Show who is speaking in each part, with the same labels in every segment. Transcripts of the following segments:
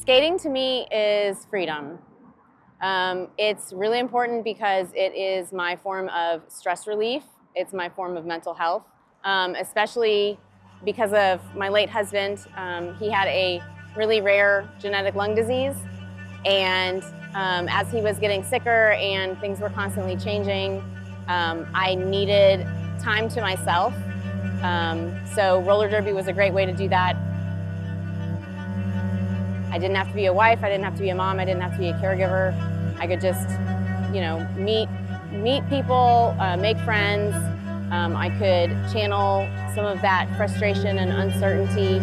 Speaker 1: Skating to me is freedom. It's really important because it is my form of stress relief. It's my form of mental health, especially because of my late husband. He had a really rare genetic lung disease, and as he was getting sicker and things were constantly changing, I needed time to myself. So roller derby was a great way to do that. I didn't have to be a wife, I didn't have to be a mom, I didn't have to be a caregiver. I could just, meet people, make friends. I could channel some of that frustration and uncertainty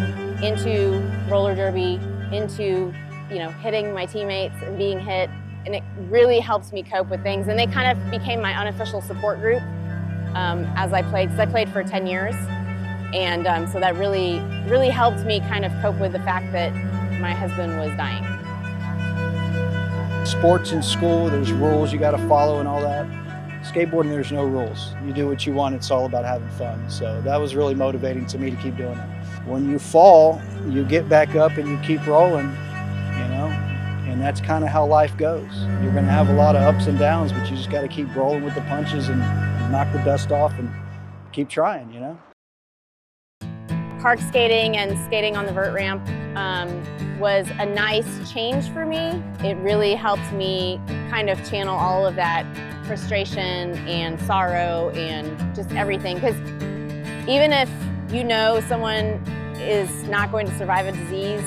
Speaker 1: into roller derby, into, hitting my teammates and being hit. And it really helped me cope with things. And they kind of became my unofficial support group as I played, because I played for 10 years. And so that really, really helped me kind of cope with the fact that my husband was dying.
Speaker 2: Sports in school, there's rules you got to follow and all that. Skateboarding, there's no rules. You do what you want, it's all about having fun. So that was really motivating to me to keep doing it. When you fall, you get back up and you keep rolling, and that's kind of how life goes. You're going to have a lot of ups and downs, but you just got to keep rolling with the punches and knock the dust off and keep trying,
Speaker 1: Park skating and skating on the vert ramp was a nice change for me. It really helped me kind of channel all of that frustration and sorrow and just everything. Because even if someone is not going to survive a disease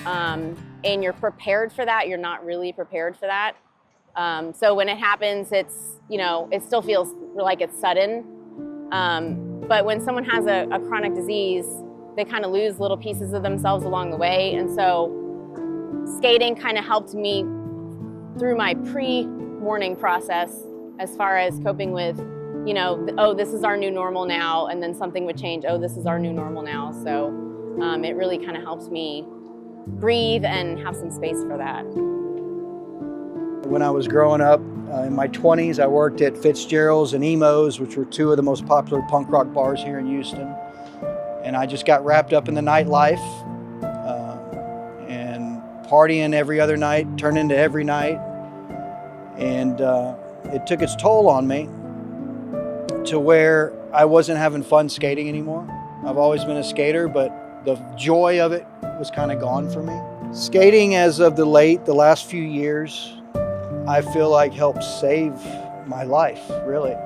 Speaker 1: and you're prepared for that, you're not really prepared for that. So when it happens, it's, it still feels like it's sudden. But when someone has a chronic disease, they kind of lose little pieces of themselves along the way. And so skating kind of helped me through my pre-mourning process as far as coping with, oh, this is our new normal now, and then something would change, oh, this is our new normal now. So it really kind of helps me breathe and have some space for that.
Speaker 2: When I was growing up, in my 20s, I worked at Fitzgerald's and Emo's, which were two of the most popular punk rock bars here in Houston. And I just got wrapped up in the nightlife and partying every other night, turned into every night. And it took its toll on me to where I wasn't having fun skating anymore. I've always been a skater, but the joy of it was kind of gone for me. Skating as of the last few years, I feel like helped save my life, really.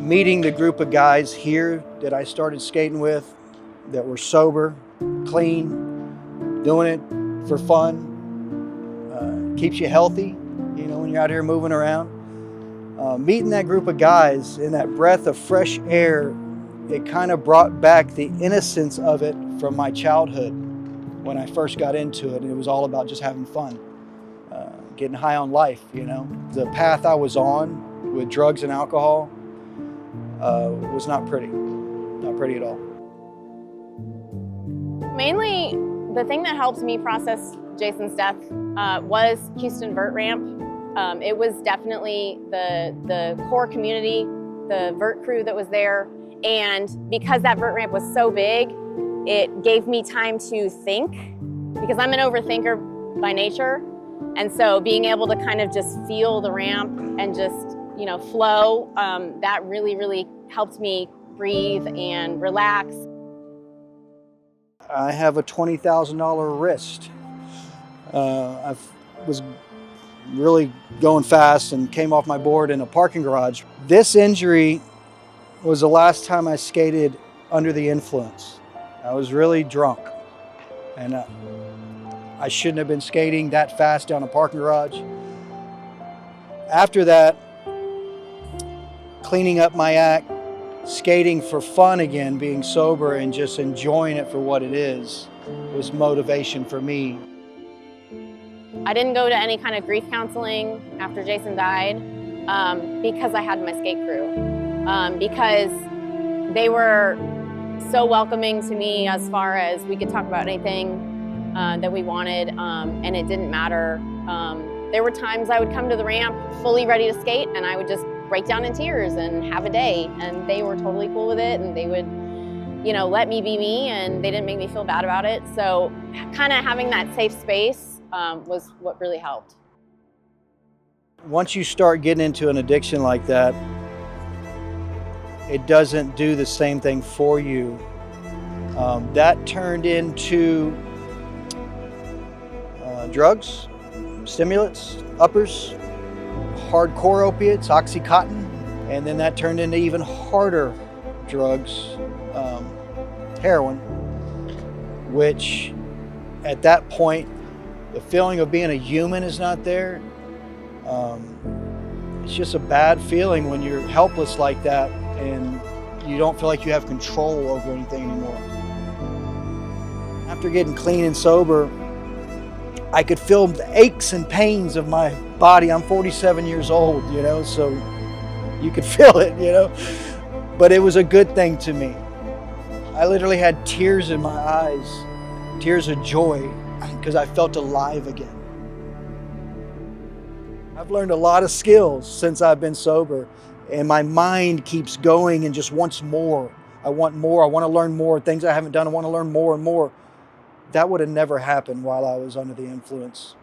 Speaker 2: Meeting the group of guys here that I started skating with that were sober, clean, doing it for fun, keeps you healthy, when you're out here moving around. Meeting that group of guys in that breath of fresh air, it kind of brought back the innocence of it from my childhood when I first got into it. And it was all about just having fun, getting high on life, The path I was on with drugs and alcohol was not pretty at all. Mainly,
Speaker 1: The thing that helped me process Jason's death was Houston Vert Ramp. It was definitely the core community, the vert crew that was there. And because that vert ramp was so big, it gave me time to think, because I'm an overthinker by nature. And so being able to kind of just feel the ramp and just, flow, that really, really helped me breathe and relax.
Speaker 2: I have a $20,000 wrist. I was really going fast and came off my board in a parking garage. This injury was the last time I skated under the influence. I was really drunk, and I shouldn't have been skating that fast down a parking garage. After that, cleaning up my act, skating for fun again, being sober and just enjoying it for what it is, was motivation for me.
Speaker 1: I didn't go to any kind of grief counseling after Jason died because I had my skate crew. Because they were so welcoming to me as far as we could talk about anything that we wanted, and it didn't matter. There were times I would come to the ramp fully ready to skate, and I would just break down in tears and have a day, and they were totally cool with it, and they would let me be me, and they didn't make me feel bad about it. So kind of having that safe space was what really helped.
Speaker 2: Once you start getting into an addiction like that, it doesn't do the same thing for you. That turned into drugs, stimulants, uppers, hardcore opiates, Oxycontin, and then that turned into even harder drugs, heroin, which at that point, the feeling of being a human is not there. It's just a bad feeling when you're helpless like that and you don't feel like you have control over anything anymore. After getting clean and sober, I could feel the aches and pains of my body. I'm 47 years old, so you could feel it, but it was a good thing to me. I literally had tears in my eyes, tears of joy, because I felt alive again. I've learned a lot of skills since I've been sober, and my mind keeps going and just wants more. I want more. I want to learn more. Things I haven't done, I want to learn more and more. That would have never happened while I was under the influence.